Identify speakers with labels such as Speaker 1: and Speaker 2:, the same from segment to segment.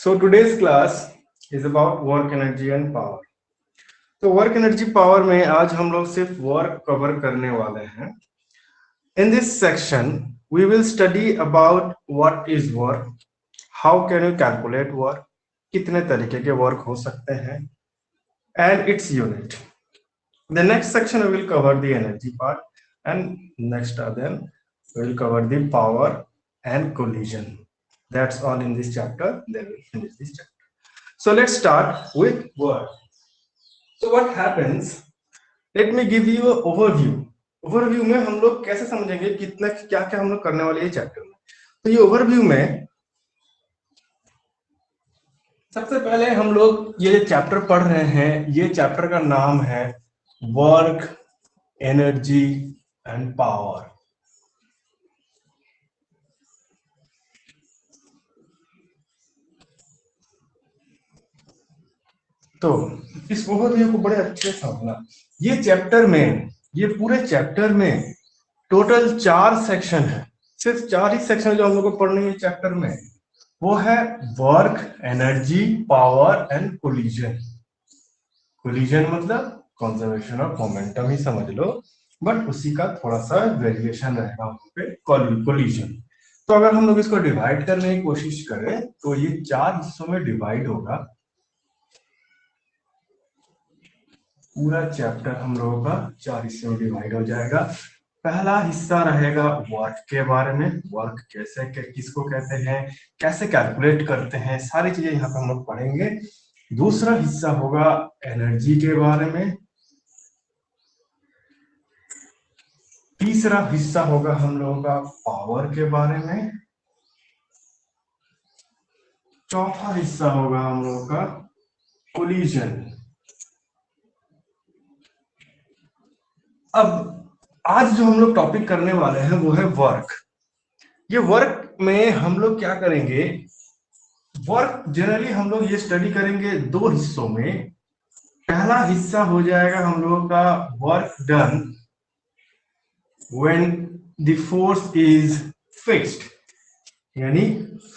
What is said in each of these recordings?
Speaker 1: So today's class is about work energy and power. तो work energy power में आज हम लोग सिर्फ वर्क कवर करने वाले हैं. In this section, we will study about what is work, how can you calculate work, कितने तरीके के वर्क हो सकते हैं, and its unit. The next section we will cover the energy part, and next then we will cover the power and collision. That's all in this chapter. Then we finish this chapter. So let's start with work. So what happens? Let me give you an overview. Overview में हम लोग कैसे समझेंगे कितना क्या क्या हम लोग करने वाले ये चैप्टर में. तो ये ओवरव्यू में सबसे पहले हम लोग ये चैप्टर पढ़ रहे हैं. ये चैप्टर का नाम है वर्क एनर्जी एंड पावर. तो इस ओवरव्यू को बड़े अच्छे से समझना. ये चैप्टर में, ये पूरे चैप्टर में टोटल 4 सेक्शन है. सिर्फ 4 ही सेक्शन जो हम लोग को पढ़ने हैं चैप्टर में, वो है work energy power and collision. Collision मतलब कंजर्वेशन ऑफ मोमेंटम ही समझ लो, बट उसी का थोड़ा सा वेरिएशन रहेगा वहां पे, कोलिजन. तो अगर हम लोग इसको डिवाइड करने की कोशिश करें तो ये 4 हिस्सों में डिवाइड होगा. पूरा चैप्टर हम लोगों का 4 हिस्सों में डिवाइड हो जाएगा. पहला हिस्सा रहेगा वर्क के बारे में. वर्क कैसे किसको कहते हैं, कैसे कैलकुलेट करते हैं, सारी चीजें यहाँ पे हम लोग पढ़ेंगे. दूसरा हिस्सा होगा एनर्जी के बारे में. तीसरा हिस्सा होगा हम लोगों का पावर के बारे में. चौथा हिस्सा होगा हम लोगों का कोलिजन. अब आज जो हम लोग टॉपिक करने वाले हैं वो है वर्क. ये वर्क में हम लोग क्या करेंगे, वर्क जनरली हम लोग ये स्टडी करेंगे 2 हिस्सों में. पहला हिस्सा हो जाएगा हम लोगों का work done when the force is fixed, यानी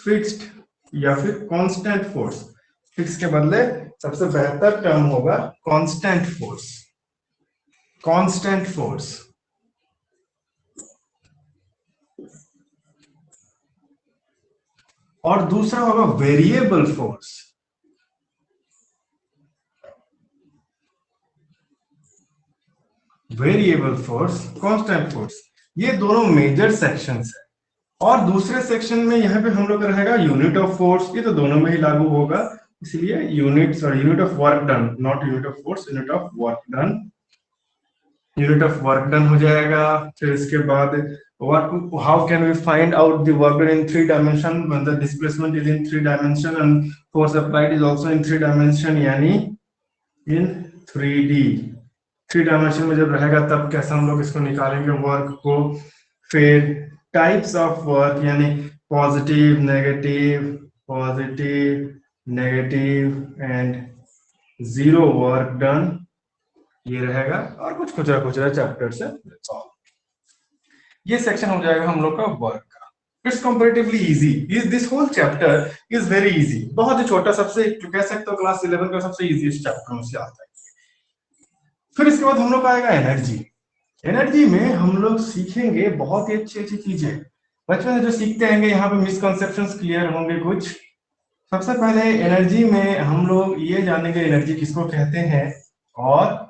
Speaker 1: फिक्स्ड या फिर कांस्टेंट फोर्स. फिक्स के बदले सबसे बेहतर टर्म होगा कांस्टेंट फोर्स. Constant force. और दूसरा होगा variable force. Variable force, constant force, ये दोनों मेजर सेक्शंस है. और दूसरे सेक्शन में यहाँ पे हम लोग का रहेगा यूनिट ऑफ फोर्स. ये तो दोनों में ही लागू होगा, इसलिए unit of work done, not unit of force, unit of work done. Unit of work done हो जाएगा. फिर इसके बाद how can we find out the work done in 3 dimension when the displacement is in 3 dimension and force applied is also in 3 dimension, यानी in 3D. 3 dimension में जब रहेगा तब कैसे हम लोग इसको निकालेंगे वर्क को. फिर टाइप्स ऑफ वर्क, यानी positive negative and zero work done, ये रहेगा. और कुछ खुचरा चैप्टर से. ये सेक्शन हो जाएगा हम लोग का वर्क का. It's comparatively easy. This whole chapter is very easy. बहुत ही छोटा, सबसे कह सकते हो क्लास 11 का सबसे इजीएस्ट चैप्टर में से आता है. फिर इसके बाद हम लोग का आएगा एनर्जी. एनर्जी में हम लोग सीखेंगे बहुत ही अच्छी अच्छी चीजें. बचपन में जो सीखते हैं यहाँ पे मिसकंसेप्शंस क्लियर होंगे कुछ. सबसे पहले एनर्जी में हम लोग ये जानेंगे एनर्जी किसको कहते हैं. और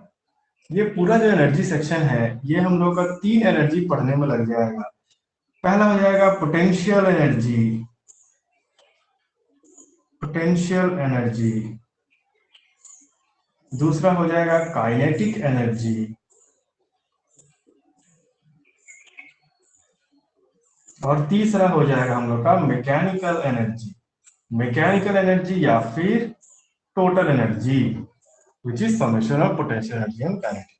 Speaker 1: ये पूरा जो एनर्जी सेक्शन है ये हम लोग का 3 एनर्जी पढ़ने में लग जाएगा. पहला हो जाएगा पोटेंशियल एनर्जी. दूसरा हो जाएगा काइनेटिक एनर्जी. और तीसरा हो जाएगा हम लोग का मैकेनिकल एनर्जी या फिर total energy, which is summation of potential energy and kinetic energy.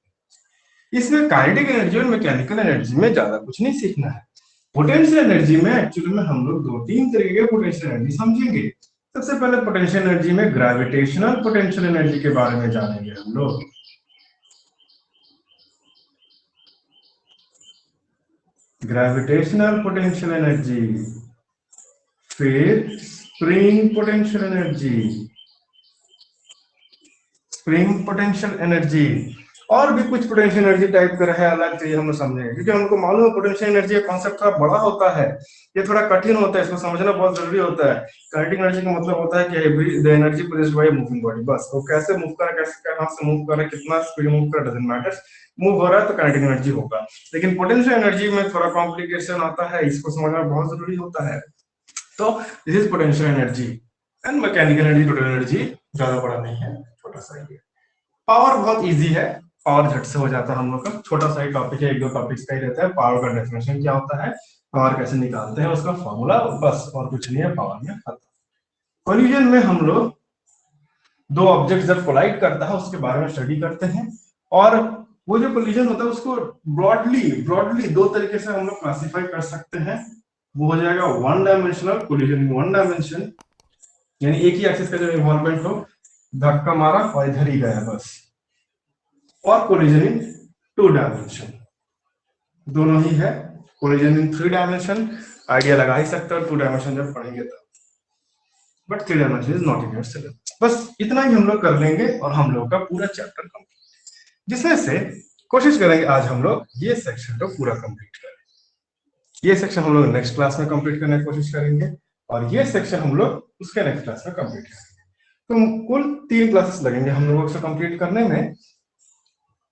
Speaker 1: इसमें काइनेटिक एनर्जी और मैकेनिकल एनर्जी में ज्यादा कुछ नहीं सीखना है. पोटेंशियल एनर्जी में एक्चुअली में हम लोग 2-3 तरीके के पोटेंशियल एनर्जी समझेंगे. सबसे पहले पोटेंशियल एनर्जी में ग्रेविटेशनल पोटेंशियल एनर्जी के बारे में जानेंगे हम लोग. Gravitational potential energy. फिर spring potential energy, spring potential energy, और भी कुछ पोटेंशियल एनर्जी टाइप का है अलग, चाहिए हम लोग समझेंगे, क्योंकि हमको मालूम है पोटेंशियल एनर्जी का कॉन्सेप्ट थोड़ा बड़ा होता है, ये थोड़ा कठिन होता है, इसको समझना बहुत जरूरी होता है। काइनेटिक एनर्जी का मतलब होता है कि the energy produced by moving body, बस वो कैसे मूव कर रहा है, कैसे कहां से मूव कर रहा है, कितना स्पीड मूव कर रहा है, डजंट मैटर, मूव हो रहा है तो काइनेटिक एनर्जी होगा। लेकिन पोटेंशियल एनर्जी में थोड़ा कॉम्प्लिकेशन आता है, इसको समझना बहुत जरूरी होता है। तो this is potential energy and mechanical energy, total energy ज्यादा बड़ा नहीं है, छोटा सा ही है। पावर बहुत इजी है, पावर झट से हो जाता है हम लोग का, छोटा सा ही टॉपिक है, एक दो टॉपिक्स का ही रहता है। पावर का डेफिनेशन क्या होता है, पावर कैसे निकालते हैं, उसका फॉर्मूला, बस और कुछ नहीं है पावर में, खत्म। कोलिजन में हम लोग दो ऑब्जेक्ट जब कोलाइड करता है उसके बारे में स्टडी करते हैं, और वो जो कोलिजन होता है उसको ब्रॉडली दो तरीके से हम लोग क्लासिफाई कर सकते हैं। वो हो जाएगा one dimensional collision, one dimension यानी एक ही एक्सिस का जो इन्वॉल्वमेंट हो, धक्का मारा और इधर ही गया बस, और कोलिजन इन टू डायमेंशन, दोनों ही है। Collision in three dimension idea लगा ही सकते हो टू डायमेंशन जब पढ़ेंगे तब, but three dimension is not in your syllabus. बस इतना ही हम लोग कर लेंगे और हम लोग का पूरा चैप्टर कंप्लीट, जिसमें से कोशिश करेंगे आज हम लोग ये सेक्शन को पूरा कंप्लीट करें। ये सेक्शन हम लोग नेक्स्ट क्लास में कंप्लीट करने की कोशिश करेंगे, और ये सेक्शन हम लोग उसके नेक्स्ट क्लास में कंप्लीट करेंगे। तो कुल 3 क्लासेस लगेंगे हम लोगों को कंप्लीट करने में,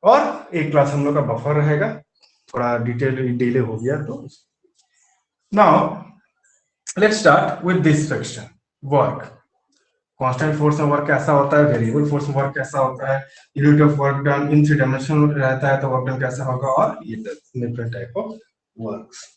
Speaker 1: और एक क्लास हम लोग का बफर रहेगा, थोड़ा डिटेल डिले हो गया तो। Now let's start with this section, work. Constant force में वर्क कैसा होता है, वेरिएबल फोर्स में वर्क कैसा होता है, unit of work done in three dimension रहता है तो वर्क डन कैसा होगा, और ये डिफरेंट टाइप ऑफ वर्क्स।